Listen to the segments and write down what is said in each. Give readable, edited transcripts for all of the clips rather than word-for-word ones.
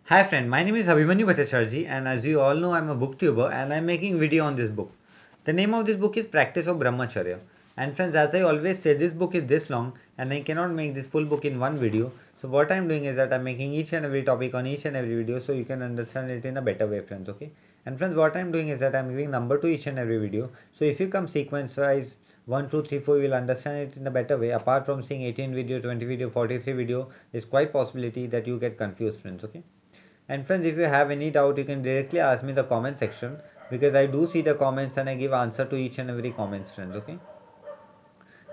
Hi friend, my name is Abhimanyu Bhattacharjee and as you all know I'm a booktuber and I'm making video on this book. The name of this book is Practice of Brahmacharya. And friends, as I always say, this book is this long and I cannot make this full book in one video. So what I'm doing is that I'm making each and every topic on each and every video so you can understand it in a better way, friends. Okay. And friends, what I'm doing is that I'm giving number to each and every video. So if you come sequence wise 1, 2, 3, 4, you will understand it in a better way. Apart from seeing 18 video, 20 video, 43 video, there's quite possibility that you get confused, friends. Okay. And friends, if you have any doubt, you can directly ask me in the comment section because I do see the comments and I give answer to each and every comments, friends. Okay.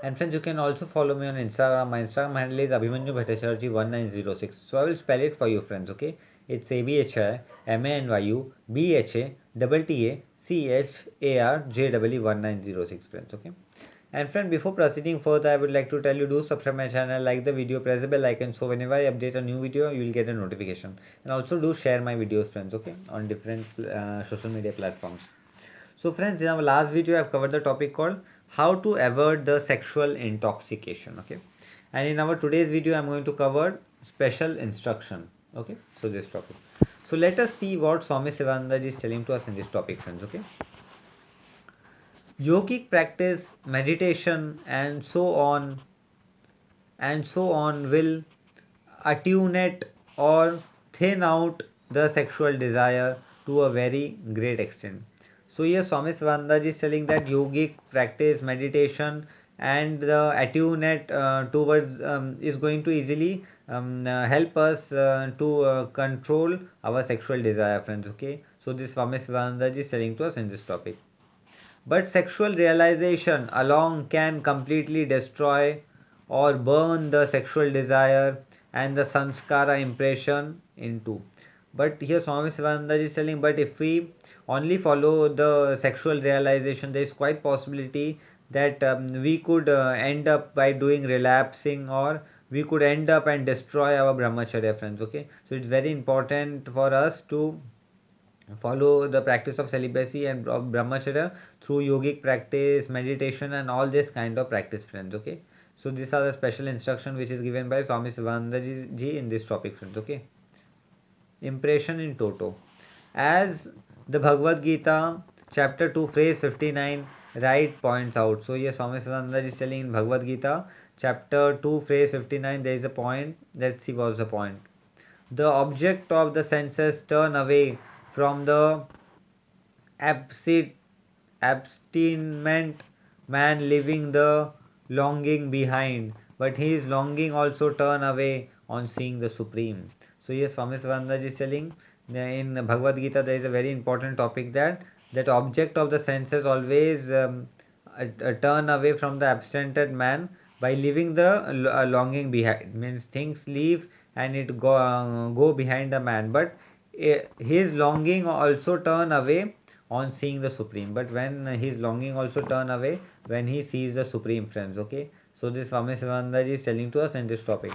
And friends, you can also follow me on Instagram. My Instagram handle is Abhimanyu Bhattacharjee 1906. So I will spell it for you, friends. Okay. It's ABHIMANYUBHATTACHARJEE 1906, friends. Okay. And friend, before proceeding further, I would like to tell you do subscribe my channel, like the video, press the bell icon so whenever I update a new video, you will get a notification. And also do share my videos, friends, okay, on different social media platforms. So friends, in our last video, I have covered the topic called how to avoid the sexual intoxication, okay. And in our today's video, I'm going to cover special instruction, okay. So this topic. So let us see what Swami Sivananda is telling to us in this topic, friends, okay. Yogic practice, meditation, and so on will attenuate or thin out the sexual desire to a very great extent. So here Swami Svandaji is telling that yogic practice, meditation, and the attunement towards is going to easily help us to control our sexual desire, friends. Okay, so this Swami Svandaji is telling to us in this topic. But sexual realization alone can completely destroy or burn the sexual desire and the samskara impression into. But here Swami Sivananda is telling, but if we only follow the sexual realization, there is quite possibility that we could end up by doing relapsing or we could end up and destroy our brahmacharya, friends. Okay, so it's very important for us to follow the practice of celibacy and of brahmacharya through yogic practice, meditation, and all this kind of practice, friends. Okay, so these are the special instruction which is given by Swami Sivananda ji in this topic, friends. Okay, impression in toto, as the Bhagavad Gita chapter 2 phrase 59 right points out. So yes, Swami Sivananda is telling in Bhagavad Gita chapter 2 phrase 59 there is a point. Let's see what's the point. The object of the senses turn away from the absent abstinent man, leaving the longing behind, but his longing also turn away on seeing the supreme. So yes, Swami Svandaji is telling in Bhagavad Gita there is a very important topic that object of the senses always turn away from the abstinent man by leaving the longing behind, means things leave and it go behind the man, but his longing also turn away on seeing the supreme, but when his longing also turn away when he sees the supreme, friends. Okay, so this Swami Sivananda is telling to us in this topic.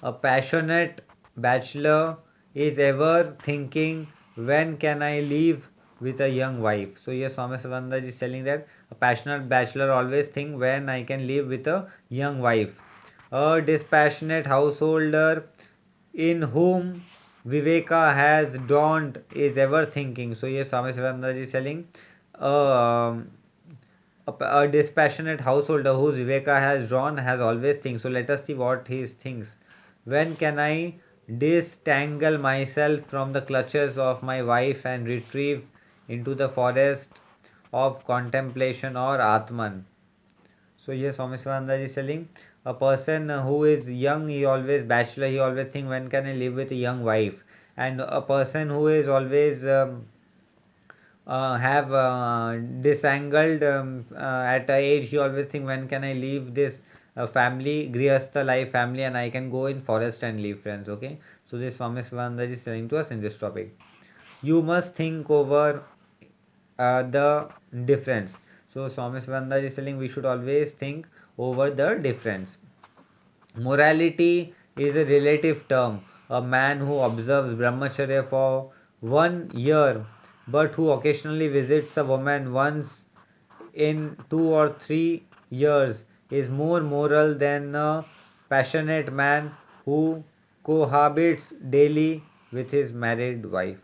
A passionate bachelor is ever thinking, when can I live with a young wife? So yes, Swami Sivananda is telling that a passionate bachelor always think when I can live with a young wife. A dispassionate householder in whom Viveka has dawned is ever thinking. So yes, Swami Sivananda is telling um, a dispassionate householder whose Viveka has drawn has always think. So let us see what he thinks. When can I disentangle myself from the clutches of my wife and retrieve into the forest of contemplation or Atman? So yes, Swami Swananda is telling a person who is young, he always bachelor, he always think when can I live with a young wife, and a person who is always have disangled at a age, he always think when can I leave this family, grihastha life family, and I can go in forest and live, friends. Okay, so this Swami Swananda is telling to us in this topic. You must think over the difference. So Swami Swananda is telling we should always think over the difference. Morality is a relative term. A man who observes brahmacharya for 1 year but who occasionally visits a woman once in 2 or 3 years is more moral than a passionate man who cohabits daily with his married wife.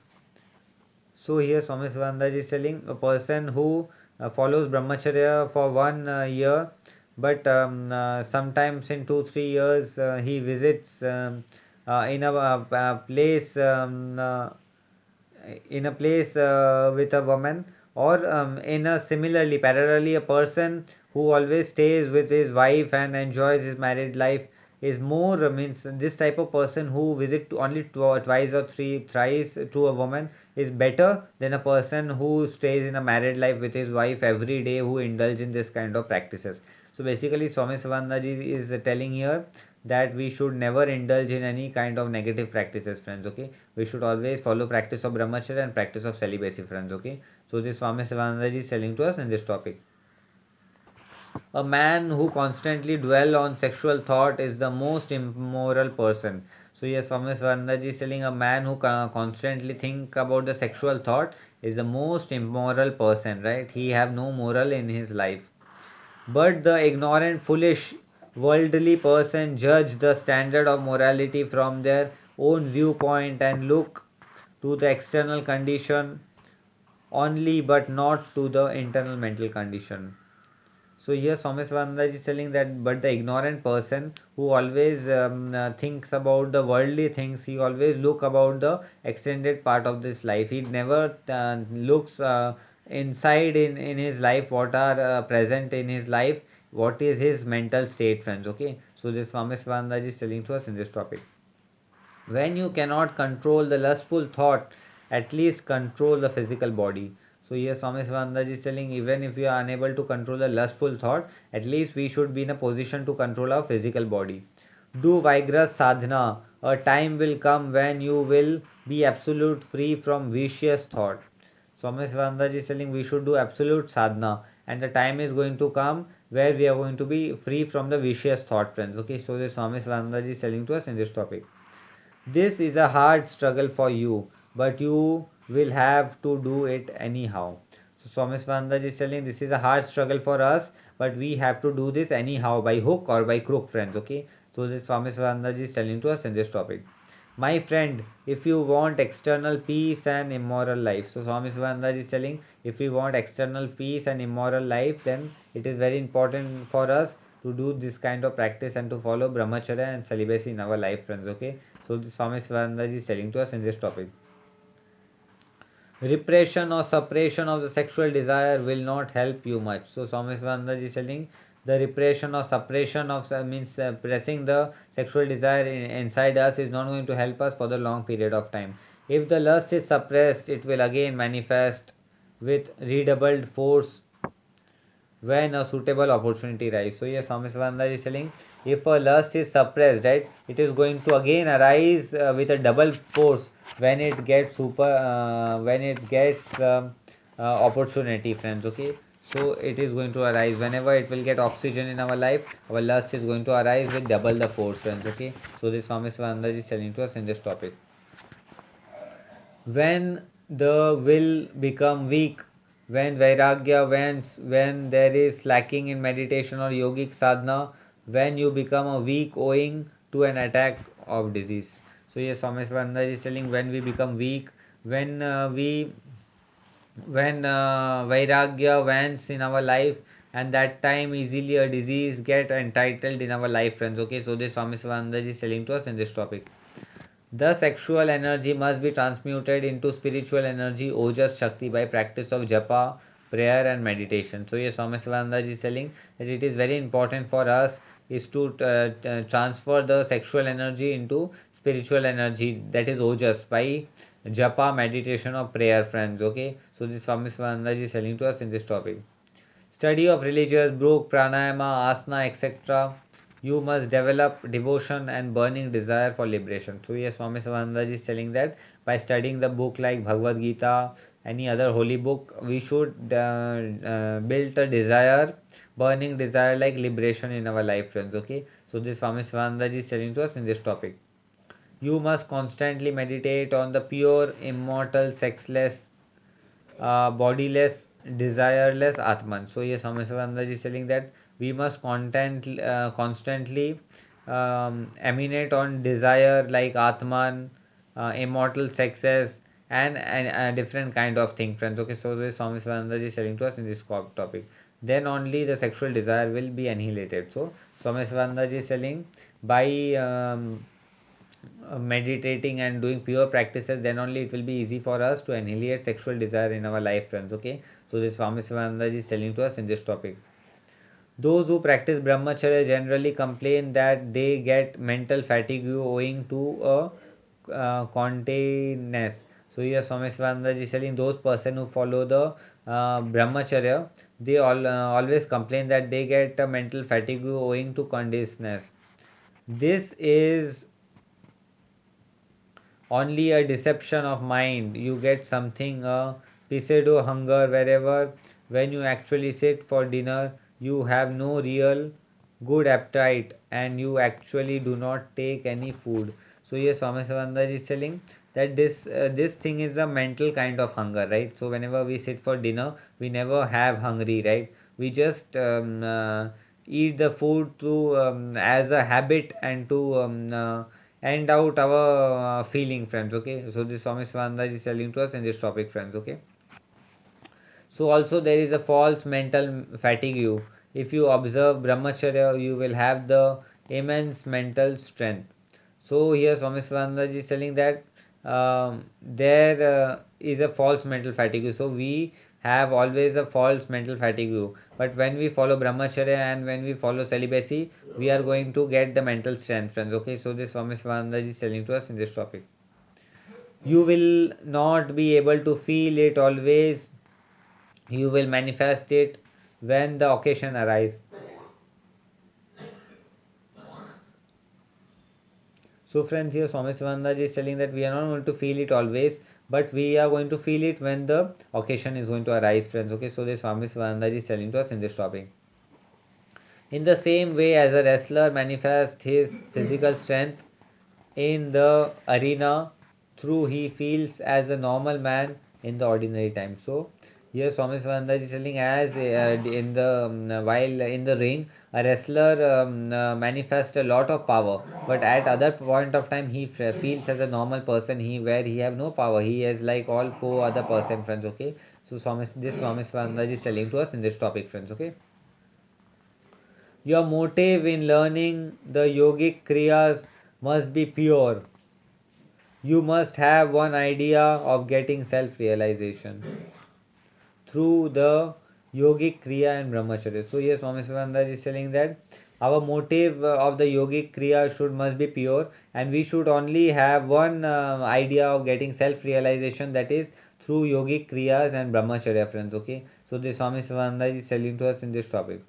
So here Swami Sivananda is telling a person who follows brahmacharya for 1 year, but sometimes in 2 3 years he visits in a place with a woman, or in a similarly parallelly a person who always stays with his wife and enjoys his married life is more means this type of person who visit only twice or thrice to a woman is better than a person who stays in a married life with his wife every day, who indulge in this kind of practices. So basically Swami Sivananda ji is telling here that we should never indulge in any kind of negative practices, friends. Okay, we should always follow practice of brahmacharya and practice of celibacy, friends. Okay, so this Swami Sivananda ji is telling to us in this topic. A man who constantly dwell on sexual thought is the most immoral person. So yes, Swami Sivananda ji is telling a man who constantly think about the sexual thought is the most immoral person, right? He have no moral in his life. But the ignorant, foolish, worldly person judge the standard of morality from their own viewpoint and look to the external condition only, but not to the internal mental condition. So here Swami Svananda is telling that, but the ignorant person who always thinks about the worldly things, he always look about the extended part of this life. He never looks inside in his life, what are present in his life, what is his mental state, friends. Okay, so this Swami Svananda is telling to us in this topic. When you cannot control the lustful thought, at least control the physical body. So here Swami Sivananda is telling, even if we are unable to control the lustful thought, at least we should be in a position to control our physical body. Do vigorous sadhana. A time will come when you will be absolute free from vicious thought. Swami Sivananda is telling we should do absolute sadhana, and the time is going to come where we are going to be free from the vicious thought, friends. Okay, so this Swami Sivananda is telling to us in this topic. This is a hard struggle for you, but you will have to do it anyhow. So Swami Svananda is telling this is a hard struggle for us, but we have to do this anyhow, by hook or by crook, friends. Okay. So this Swami Svananda is telling to us in this topic. My friend, if you want external peace and immoral life. So Swami Svananda is telling, if we want external peace and immoral life, then it is very important for us to do this kind of practice and to follow brahmacharya and celibacy in our life, friends. Okay. So the Swami Svananda is telling to us in this topic. Repression or suppression of the sexual desire will not help you much. So Swami Svananda is telling the repression or suppression of means pressing the sexual desire inside us is not going to help us for the long period of time. If the lust is suppressed, it will again manifest with redoubled force when a suitable opportunity arises. So yes, Swami Sivananda is telling, if a lust is suppressed, right, it is going to again arise with a double force when it gets opportunity, friends. Okay, so it is going to arise whenever it will get oxygen in our life. Our lust is going to arise with double the force, friends. Okay, so this Swami Sivananda is telling to us in this topic. When the will become weak, when vairagya wanes, when there is lacking in meditation or yogic sadhana, when you become a weak owing to an attack of disease. So yes, Swami Svananda is telling when we become weak, when vairagya wanes in our life, and that time easily a disease get entitled in our life, friends. Okay, so this Swami Svananda is telling to us in this topic. The sexual energy must be transmuted into spiritual energy, Ojas Shakti, by practice of japa, prayer, and meditation. So, yes, Swami Sivananda is telling that it is very important for us is to transfer the sexual energy into spiritual energy, that is Ojas, by japa, meditation, or prayer, friends. Okay, so this Swami Sivananda is telling to us in this topic. Study of religious book, pranayama, asana, etc. You must develop devotion and burning desire for liberation. So yes, Swami Savananda is telling that by studying the book like Bhagavad Gita, any other holy book, we should build a desire, burning desire like liberation in our life, friends. Okay. So this Swami Savananda is telling to us in this topic. You must constantly meditate on the pure, immortal, sexless, bodiless, desireless Atman. So yes, Swami Sivananda is telling that we must constantly emanate on desire like Atman, immortal success, and a different kind of thing, friends. Okay, so this Swami Swananda is telling to us in this topic. Then only the sexual desire will be annihilated. So Swami Swananda is telling by meditating and doing pure practices, then only it will be easy for us to annihilate sexual desire in our life, friends. Okay, so this Swami Sivananda is telling to us in this topic. Those who practice brahmacharya generally complain that they get mental fatigue owing to a continence. So here Swami Sivananda is telling those person who follow the brahmacharya, they always complain that they get a mental fatigue owing to continence. This is only a deception of mind. You get something a pseudo hunger wherever when you actually sit for dinner you have no real good appetite and you actually do not take any food. So yes, Swami Sivananda is telling that this thing is a mental kind of hunger, right? So whenever we sit for dinner we never have hungry, right? We just eat the food to as a habit and to end out our feeling, friends. Okay, so this Swami Swananda is telling to us in this topic, friends. Okay, so also there is a false mental fatigue. If you observe brahmacharya you will have the immense mental strength. So here Swami Swananda is telling that there is a false mental fatigue. So we have always a false mental fatigue. But when we follow brahmacharya and when we follow celibacy, we are going to get the mental strength, friends. Okay, so this Swami Swananda is telling to us in this topic. You will not be able to feel it always. You will manifest it when the occasion arrives. So friends, here Swami Sivananda is telling that we are not going to feel it always, but we are going to feel it when the occasion is going to arise, friends. Okay, so this Swami Sivananda is telling to us in this topic. In the same way as a wrestler manifests his physical strength in the arena through he feels as a normal man in the ordinary time. So here Swami Swananda is telling as in the while in the ring a wrestler manifests a lot of power, but at other point of time he feels as a normal person, he where he have no power, he is like all four other person, friends. Okay, so Swami Swananda is telling to us in this topic, friends. Okay, your motive in learning the yogic kriyas must be pure. You must have one idea of getting self realization through the yogic kriya and brahmacharya. So yes, Swami Sivananda is telling that our motive of the yogic kriya should must be pure, and we should only have one idea of getting self realization, that is through yogic kriyas and brahmacharya, friends. Okay, so this Swami Sivananda is telling to us in this topic.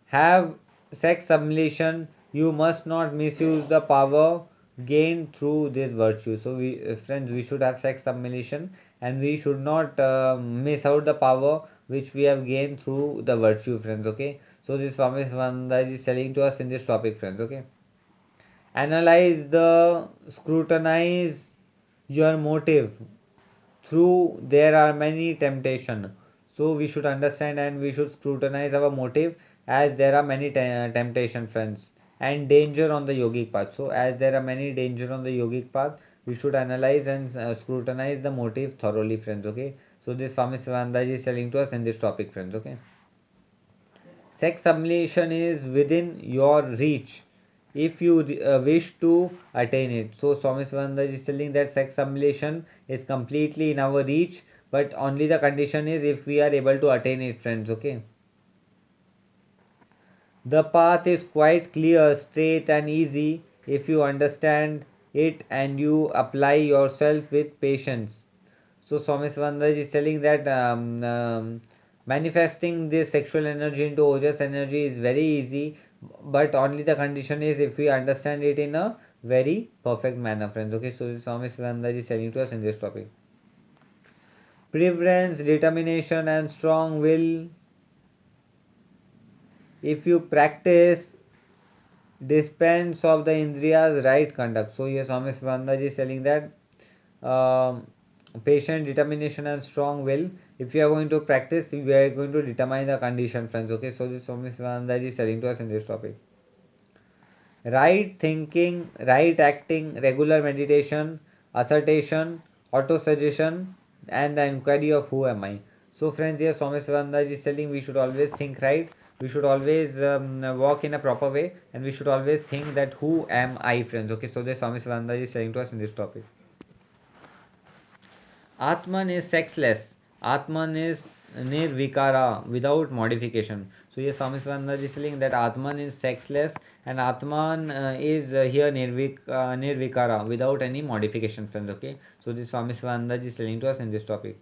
Have sex sublimation, you must not misuse the power gained through this virtue. So we friends, we should have sex sublimation and we should not miss out the power which we have gained through the virtue, friends. Okay, so this Swami Svananda is telling to us in this topic, friends. Okay, analyze the scrutinize your motive through there are many temptation. So we should understand and we should scrutinize our motive, as there are many temptation, friends, and danger on the yogic path. So as there are many danger on the yogic path, we should analyze and scrutinize the motive thoroughly, friends. Okay, so this Swami Sivananda is telling to us in this topic, friends. Okay, sex sublimation is within your reach if you wish to attain it. So Swami Swananda is telling that sex sublimation is completely in our reach, but only the condition is if we are able to attain it, friends. Okay, the path is quite clear, straight and easy if you understand it and you apply yourself with patience. So Swami Swananda is telling that manifesting this sexual energy into ojas energy is very easy, but only the condition is if we understand it in a very perfect manner, friends. Okay, so Swami Swananda is telling to us in this topic. Preference, determination, and strong will. If you practice dispense of the Indriyas right conduct. So here Swami Swananda is telling that um, patient determination and strong will, if you are going to practice we are going to determine the condition, friends. Okay, so this Swami Sivananda is telling to us in this topic. Right thinking, right acting, regular meditation, assertion, auto-suggestion, and the inquiry of who am I. So friends, here Swami Sivananda is telling we should always think right, we should always walk in a proper way, and we should always think that who am I, friends. Okay, so the Swami Sivananda is telling to us in this topic. Atman is sexless. Atman is nirvikara, without modification. So here Swami Swananda is telling that Atman is sexless, and Atman is here nirvikara, without any modification, friends. Okay. So this Swami Swananda is telling to us in this topic.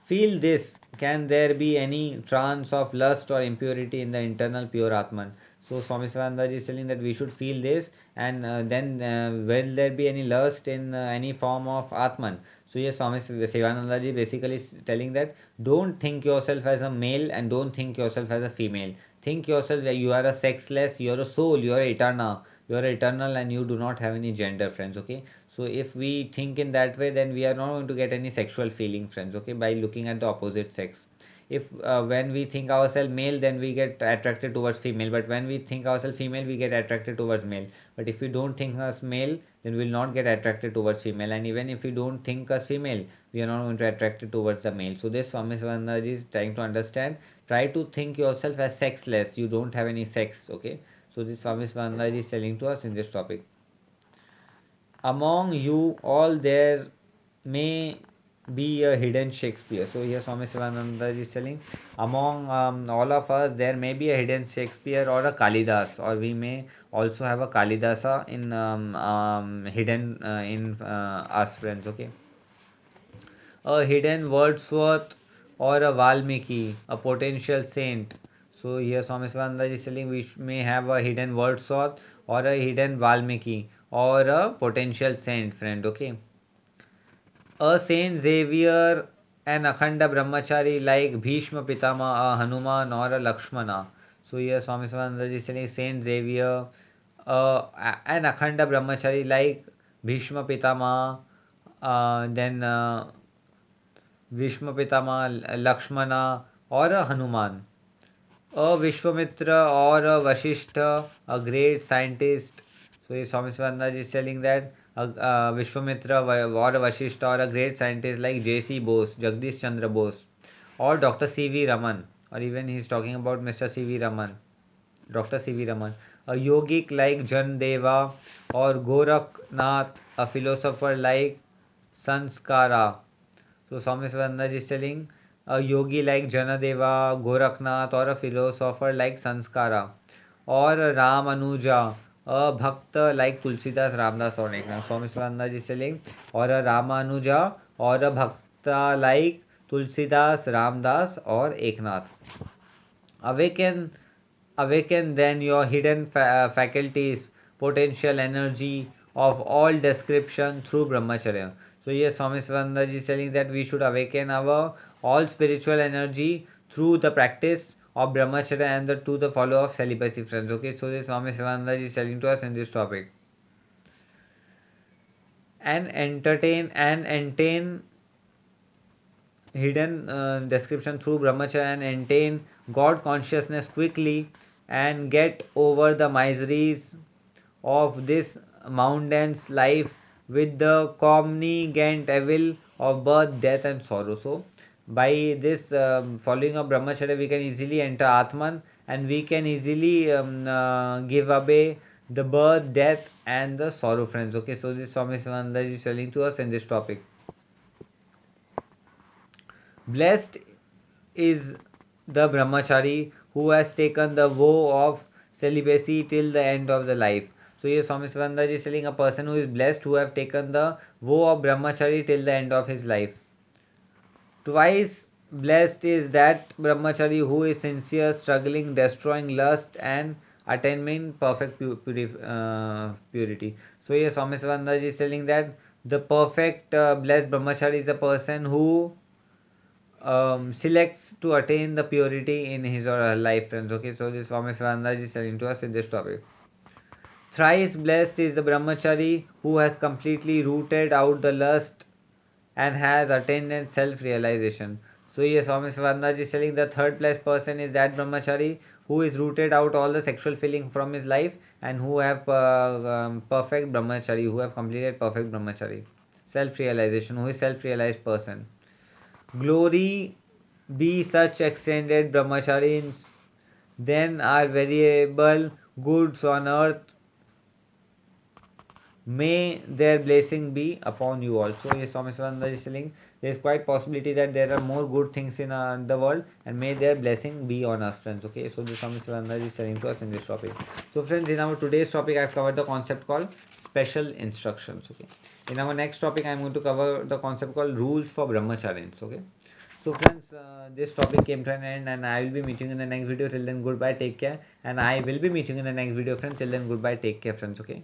Feel this. Can there be any trance of lust or impurity in the internal pure Atman? So Swami Sivananda is telling that we should feel this, and then will there be any lust in any form of Atman? So yes, Swami Sivananda ji basically is telling that don't think yourself as a male and don't think yourself as a female. Think yourself that you are a sexless, you are a soul, you are eternal, and you do not have any gender, friends. Okay, so if we think in that way, then we are not going to get any sexual feeling, friends. Okay, by looking at the opposite sex. If when we think ourselves male, then we get attracted towards female, but when we think ourselves female, we get attracted towards male. But if we don't think us male, then we will not get attracted towards female, and even if we don't think us female, we are not going to attracted towards the male. So this Swami Swandaji is trying to understand. Try to think yourself as sexless. You don't have any sex. Okay, so this Swami Swandaji is telling to us in this topic. Among you all there may be a hidden Shakespeare. So here Swami Sivananda is telling, among all of us there may be a hidden Shakespeare or a Kalidas, or we may also have a Kalidasa in hidden in us, friends. Okay, a hidden Wordsworth or a Valmiki, a potential saint. So here Swami Sivananda is telling we may have a hidden Wordsworth or a hidden Valmiki or a potential saint, friend. Okay, a Saint Xavier, an Akhanda Brahmachari like Bhishma Pitama, a Hanuman or a Lakshmana. So here Swami Swananda is saying Saint Xavier, an Akhanda Brahmachari like Bhishma Pitama, then Bhishma Pitama, Lakshmana or a Hanuman. A Vishwamitra or a Vashishta, a great scientist. So Swami Swananda is telling that Vishwamitra or a Vashishta or a great scientist like J.C. Bose, Jagdish Chandra Bose, or Dr. C.V. Raman, or even he's talking about Mr. C.V. Raman, Dr. C.V. Raman. A yogic like Jan Deva or Goraknath, a philosopher like Sanskara. So Swami Swananda is telling a yogi like Janadeva, Goraknath, or a philosopher like Sanskara, or a Ramanuja, a bhakta like Tulsidas, Ramdas, or Eknath. Swami Swananda is telling, or a Ramanuja, or a bhakta like Tulsidas, Ramdas, or Eknath. Awaken, awaken then your hidden faculties, potential energy of all description through Brahmacharya. So yes, Swami Swananda is telling that we should awaken our all spiritual energy through the practice of Brahmacharya and to the follow of celibacy, friends. Okay, so this Swami Swananda is telling to us in this topic. And entertain hidden description through brahmacharya and attain God consciousness quickly and get over the miseries of this mountain's life with the cognizant evil of birth, death, and sorrow. So, by this following of brahmacharya, we can easily enter Atman and we can easily give away the birth, death, and the sorrow, friends. Okay, so this Swami Sivananda is telling to us in this topic. Blessed is the brahmachari who has taken the vow of celibacy till the end of the life. So here Swami Sivananda is telling a person who is blessed who have taken the vow of brahmachari till the end of his life. Twice blessed is that brahmachari who is sincere, struggling, destroying lust and attaining perfect purity. So here Swami Sivananda is telling that the perfect blessed brahmachari is a person who selects to attain the purity in his or her life, friends. Okay, so this Swami Swananda is telling to us in this topic. Thrice blessed is the brahmachari who has completely rooted out the lust and has attained self realization. So yes, Swami Sivananda is telling the third place person is that brahmachari who is rooted out all the sexual feeling from his life and who have perfect brahmachari, who have completed perfect brahmachari, self realization, who is self realized person. Glory be such extended brahmacharis, then are variable goods on earth. May their blessing be upon you also. Yes, Thomas Swananda is telling there is quite possibility that there are more good things in the world, and may their blessing be on us, friends. Okay, so this Thomas Swananda is telling to us in this topic. So, friends, in our today's topic, I've covered the concept called special instructions. Okay, in our next topic, I'm going to cover the concept called rules for brahmacharins. Okay. So friends, this topic came to an end and I will be meeting you in the next video. Till then, goodbye, take care. And I will be meeting you in the next video, friends. Till then, goodbye, take care, friends. Okay.